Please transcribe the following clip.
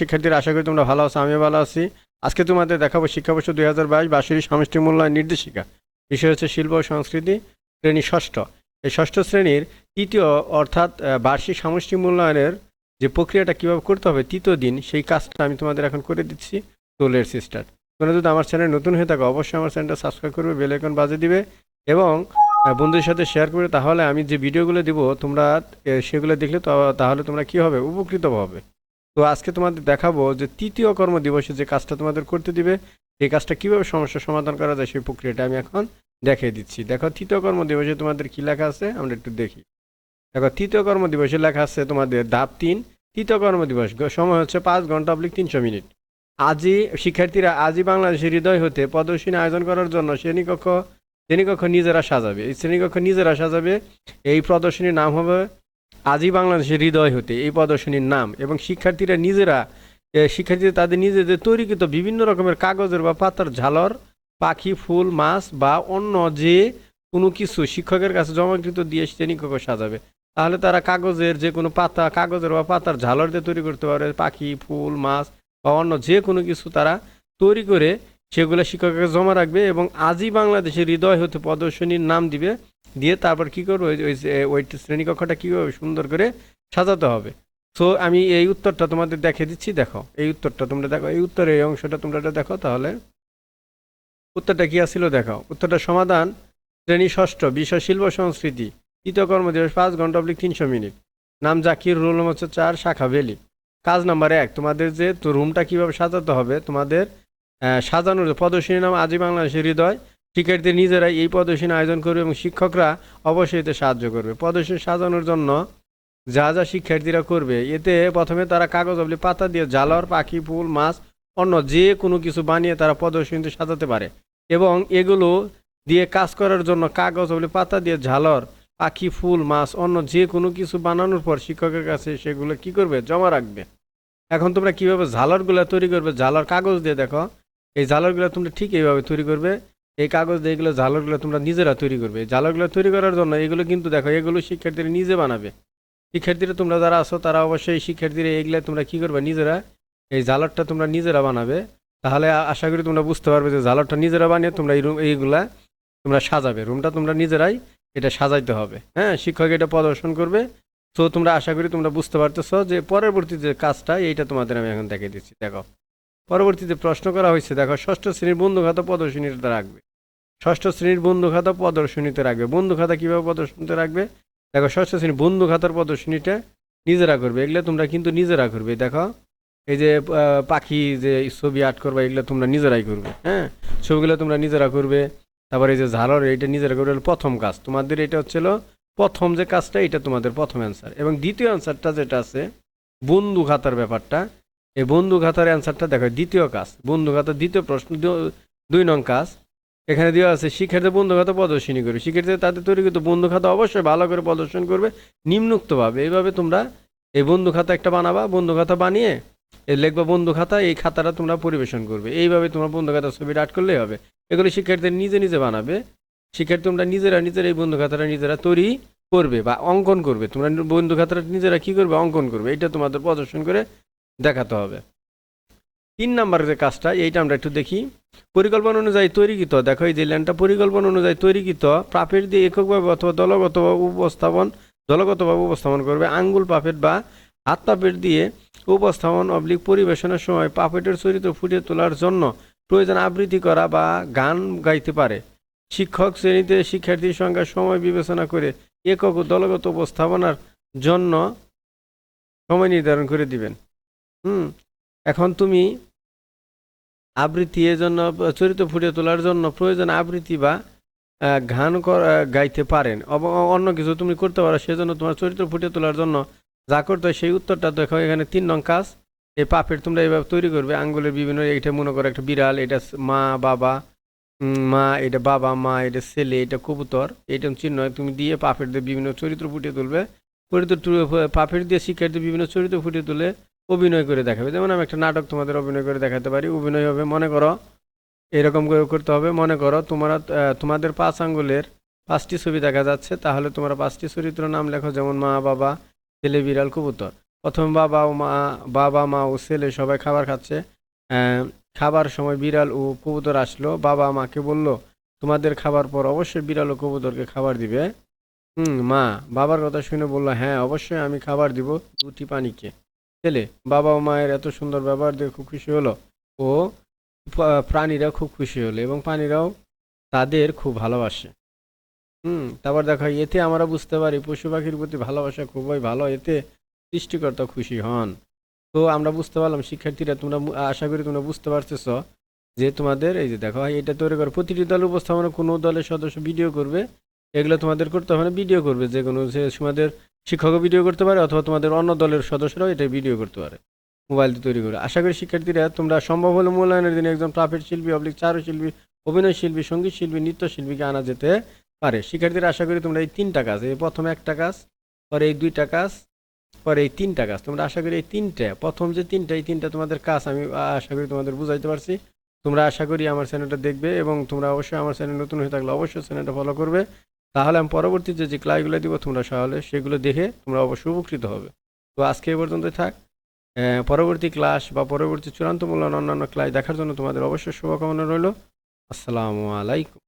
শিক্ষার্থীরা, আশা করি তোমরা ভালো আছো, আমিও ভালো আছি। আজকে তোমাদের দেখাবো শিক্ষাবর্ষ 2022 বার্ষিক সামষ্টিক মূল্যায়ন নির্দেশিকা। বিষয় হচ্ছে শিল্প ও সংস্কৃতি, শ্রেণী ষষ্ঠ। এই ষষ্ঠ শ্রেণীর তৃতীয় অর্থাৎ বার্ষিক সামষ্টিক মূল্যায়নের যে প্রক্রিয়াটা কীভাবে করতে হবে তৃতীয় দিন, সেই কাজটা আমি তোমাদের এখন করে দিচ্ছি। তো লেটস স্টার্ট। তোমরা যদি আমার চ্যানেল নতুন হয়ে থাকো অবশ্যই আমার চ্যানেলটা সাবস্ক্রাইব করবে, বেল আইকন বাজিয়ে দিবে এবং বন্ধুদের সাথে শেয়ার করবে। তাহলে আমি যে ভিডিওগুলো দিব তোমরা সেগুলো দেখলে তাহলে তোমরা কী হবে, উপকৃত হবে। তো আজকে তোমাদের দেখাবো যে তৃতীয় কর্মদিবসে যে কাজটা তোমাদের করতে দিবে, এই কাজটা কিভাবে সমস্যার সমাধান করা যায় সেই প্রক্রিয়াটা আমি এখন দেখিয়ে দিচ্ছি। দেখো, তৃতীয় কর্মদিবসে তোমাদের কি লেখা আছে আমরা একটু দেখি। দেখো, তৃতীয় কর্মদিবসে লেখা আছে তোমাদের ধাপ 3, তৃতীয় কর্মদিবস, সময় হচ্ছে 5 ঘন্টা + 300 মিনিট। শিক্ষার্থীরা আজই বাংলাদেশের হৃদয় হতে প্রদর্শনী আয়োজন করার জন্য শ্রেণীকক্ষ নিজেরা সাজাবে। এই শ্রেণীকক্ষ নিজেরা সাজাবে। এই প্রদর্শনীর নাম হবে আজই বাংলাদেশের হৃদয় হতে, এই প্রদর্শনীর নাম। এবং শিক্ষার্থীরা তাদের নিজেদের তৈরিকৃত বিভিন্ন রকমের কাগজের বা পাতার ঝালর, পাখি, ফুল, মাছ বা অন্য যে কোনো কিছু শিক্ষকের কাছে জমাকৃত দিয়ে শ্রেণীকক্ষ সাজাবে। তাহলে তারা কাগজের যে কোনো পাতা, কাগজের বা পাতার ঝালর দিয়ে তৈরি করতে পারে, পাখি, ফুল, মাছ বা অন্য যে কোনো কিছু তারা তৈরি করে সেগুলো শিক্ষকের জমা রাখবে এবং আজই বাংলাদেশের হৃদয় হতে প্রদর্শনীর নাম দিবে। দিয়ে তারপর কী করবো, ওই শ্রেণীকক্ষটা কীভাবে সুন্দর করে সাজাতে হবে। সো আমি এই উত্তরটা তোমাদের দেখিয়ে দিচ্ছি। দেখো, এই উত্তরটা তোমরা দেখো, এই উত্তরের এই অংশটা তোমরা দেখো। তাহলে উত্তরটা কী আসছিল দেখো। উত্তরটা সমাধান: শ্রেণী ষষ্ঠ, বিষয় শিল্প সংস্কৃতি, তৃতীয় কর্মদিবস, 5 ঘন্টা + 300 মিনিট। নাম জাকির, রোল নম্বর হচ্ছে 4, শাখা ভ্যালি। কাজ নাম্বার 1, তোমাদের যে রুমটা কীভাবে সাজাতে হবে, তোমাদের সাজানোর প্রদর্শনীর নাম আজই বাংলাদেশের হৃদয়। শিক্ষার্থীরা নিজেরাই এই প্রদর্শনী আয়োজন করবে এবং শিক্ষকরা অবশ্যই এতে সাহায্য করবে। প্রদর্শনী সাজানোর জন্য যা যা শিক্ষার্থীরা করবে, এতে প্রথমে তারা কাগজ পাতা দিয়ে ঝালর, পাখি, ফুল, মাছ অন্য যে কোনো কিছু বানিয়ে তারা প্রদর্শনীতে সাজাতে পারে। এবং এগুলো দিয়ে কাজ করার জন্য কাগজ পাতা দিয়ে ঝালর, পাখি, ফুল, মাছ অন্য যে কোনো কিছু বানানোর পর শিক্ষকের কাছে সেগুলো কি করবে, জমা রাখবে। এখন তোমরা কীভাবে ঝালরগুলো তৈরি করবে, ঝালর কাগজ দিয়ে দেখো, এই ঝালরগুলো তোমরা ঠিক এইভাবে তৈরি করবে। এই কাগজ দিয়ে এগুলো ঝালরগুলো তোমরা নিজেরা তৈরি করবে। এই ঝালরগুলো তৈরি করার জন্য এগুলো কিন্তু দেখো, এগুলো শিক্ষার্থীরা নিজে বানাবে। শিক্ষার্থীরা তোমরা যারা আছো তারা অবশ্যই শিক্ষার্থীরা এগুলো তোমরা কী করবে, নিজেরা এই ঝালরটা তোমরা নিজেরা বানাবে। তাহলে আশা করি তোমরা বুঝতে পারবে যে ঝালরটা নিজেরা বানিয়ে তোমরা এইগুলা তোমরা সাজাবে। রুমটা তোমরা নিজেরাই এটা সাজাইতে হবে। হ্যাঁ, শিক্ষক এটা প্রদর্শন করবে। তো তোমরা আশা করি তোমরা বুঝতে পারতেছো যে পরবর্তী যে কাজটা এইটা তোমাদের আমি এখন দেখিয়ে দিচ্ছি। দেখো, পরবর্তীতে প্রশ্ন করা হয়েছে। দেখো, ষষ্ঠ শ্রেণীর বন্ধু খাতা প্রদর্শনীতে রাখবে। ষষ্ঠ শ্রেণীর বন্ধু খাতা প্রদর্শনীতে রাখবে। বন্ধু খাতা কীভাবে প্রদর্শনীতে রাখবে, দেখো, ষষ্ঠ শ্রেণীর বন্ধু খাতার প্রদর্শনীটা নিজেরা করবে। এগুলো তোমরা কিন্তু নিজেরা করবে। দেখো, এই যে পাখি যে ছবি আর্ট করবে, এগুলো তোমরা নিজেরাই করবে। হ্যাঁ, ছবিগুলো তোমরা নিজেরা করবে। তারপরে এই যে ঝালর, এইটা নিজেরা করবে। প্রথম কাজ তোমাদের এটা হচ্ছিল, প্রথম যে কাজটা এটা তোমাদের প্রথম অ্যান্সার। এবং দ্বিতীয় অ্যান্সারটা যেটা আছে বন্ধু খাতার ব্যাপারটা, এই বন্ধু খাতার অ্যান্সারটা দেখো, দ্বিতীয় কাজ বন্ধু খাতার দ্বিতীয় প্রশ্ন, 2 নং কাজ। এখানে দেওয়া আছে শিক্ষার্থীদের বন্ধু খাতা প্রদর্শনী করবে। শিক্ষার্থীদের তাদের তৈরি কিন্তু বন্ধু খাতা অবশ্যই ভালো করে প্রদর্শন করবে নিম্নোক্তভাবে। এইভাবে তোমরা এই বন্ধু খাতা একটা বানাবা। বন্ধু খাতা বানিয়ে লিখবা বন্ধু খাতা, এই খাতাটা তোমরা পরিবেশন করবে। এইভাবে তোমরা বন্ধু খাতার ছবিটা আর্ট করলেই হবে। এগুলো শিক্ষার্থীদের নিজে নিজে বানাবে। শিক্ষার্থী তোমরা নিজেরা এই বন্ধু খাতাটা নিজেরা তৈরি করবে বা অঙ্কন করবে। তোমরা বন্ধু খাতাটা নিজেরা কী করবে, অঙ্কন করবে। এটা তোমাদের প্রদর্শন করে দেখাতে হবে। 3 নম্বর যে কাজটা, এইটা আমরা একটু দেখি। পরিকল্পনা অনুযায়ী তৈরিকৃত, দেখো এই যে ল্যান্ডটা পরিকল্পনা অনুযায়ী তৈরিকৃত পাপেট দিয়ে এককভাবে অথবা দলগতভাবে উপস্থাপন করবে। আঙ্গুল পাপেট বা হাত পাপেট দিয়ে উপস্থাপন পরিবেশনের সময় পাপেটের চরিত্র ফুটিয়ে তোলার জন্য প্রয়োজন আবৃত্তি করা বা গান গাইতে পারে। শিক্ষক শ্রেণীতে শিক্ষার্থীর সংখ্যার সময় বিবেচনা করে একক ও দলগত উপস্থাপনার জন্য সময় নির্ধারণ করে দিবেন। এখন তুমি আবৃত্তি এর জন্য চরিত্র ফুটিয়ে তোলার জন্য প্রয়োজন আবৃত্তি বা গান গাইতে পারেন। অন্য কিছু তুমি করতে পারো, সেজন্য তোমার চরিত্র ফুটিয়ে তোলার জন্য যা করতে হয় সেই উত্তরটা দেখো। এখানে 3 নং কাজ, এই পাপেট তোমরা এইভাবে তৈরি করবে। আঙ্গুলের বিভিন্ন, এইটা মনে করো একটা বিড়াল, এটা মা বাবা, এটা বাবা মা, এটা ছেলে, এটা কবুতর, এইটা চিহ্ন তুমি দিয়ে পাপেট দিয়ে বিভিন্ন চরিত্র ফুটিয়ে তুলবে। পাপেট দিয়ে শিক্ষার্থী বিভিন্ন চরিত্র ফুটিয়ে তুলে অভিনয় করে দেখাবে। যেমন আমি একটা নাটক তোমাদের অভিনয় করে দেখাতে পারি। অভিনয় হবে, মনে করো এরকম করে করতে হবে। মনে করো তোমাদের 5 আঙ্গুলের 5টি ছবি দেখা যাচ্ছে। তাহলে তোমরা 5টি চরিত্র নাম লেখো, যেমন মা বাবা, ছেলে, বিড়াল, কবুতর। প্রথমে বাবা মা ও ছেলে সবাই খাবার খাচ্ছে। আহ, খাবার সময় বিড়াল ও কবুতর আসলো। বাবা মাকে বলল, তোমাদের খাবার পর অবশ্যই বিড়াল ও কবুতরকে খাবার দিবে। মা বাবার কথা শুনে বলল, হ্যাঁ অবশ্যই আমি খাবার দিব দুটি পানিকে। ছেলে বাবা ও মায়ের এত সুন্দর ব্যবহার দেখে খুব খুশি হলো ও প্রাণীরা খুব খুশি হলো এবং প্রাণীরাও তাদের খুব ভালোবাসে। তারপর দেখো এতে আমরা বুঝতে পারি পশু পাখির প্রতি ভালোবাসা খুবই ভালো, এতে সৃষ্টিকর্তা খুশি হন। তো আমরা বুঝতে পারলাম শিক্ষার্থীরা, তোমরা আশা করি তোমরা বুঝতে পারতেছ যে তোমাদের এই যে দেখো এটা তৈরি করে প্রতিটি দলের উপস্থাপনা কোনো দলের সদস্য ভিডিও করবে। এগুলো তোমাদের করতে হবে না, ভিডিও করবে যে কোনো, যে তোমাদের শিক্ষকও ভিডিও করতে পারে অথবা তোমাদের অন্য দলের সদস্যরাও এটা ভিডিও করতে পারে মোবাইল দিয়ে তৈরি করে। আশা করি শিক্ষার্থীরা তোমরা সম্ভব হলে মূল্যায়নের দিনে একজন প্রাফেট শিল্পী চারুশিল্পী, অভিনয় শিল্পী, সঙ্গীত শিল্পী, নৃত্যশিল্পীকে আনা যেতে পারে। শিক্ষার্থীরা আশা করি তোমরা এই তিনটা কাজ, এই প্রথমে একটা কাজ, পরে এই দুইটা কাজ, পরে এই তিনটা কাজ, তোমরা আশা করি এই তিনটা, প্রথম যে তিনটা, এই তিনটা তোমাদের কাজ আমি আশা করি তোমাদের বুঝাইতে পারছি। তোমরা আশা করি আমার চ্যানেলটা দেখবে এবং তোমরা অবশ্যই আমার চ্যানেল নতুন হয়ে থাকলে অবশ্যই চ্যানেলটা ফলো করবে। তাহলে আমি পরবর্তীতে যে ক্লাসগুলো দিব তোমরা তাহলে সেগুলো দেখে তোমরা অবশ্যই উপকৃত হবে। তো আজকে এ পর্যন্তই থাক। পরবর্তী ক্লাস বা পরবর্তী চূড়ান্ত মূল্যায়ন অন্যান্য ক্লাস দেখার জন্য তোমাদের অবশ্যই শুভকামনা রইল। আসসালামু আলাইকুম।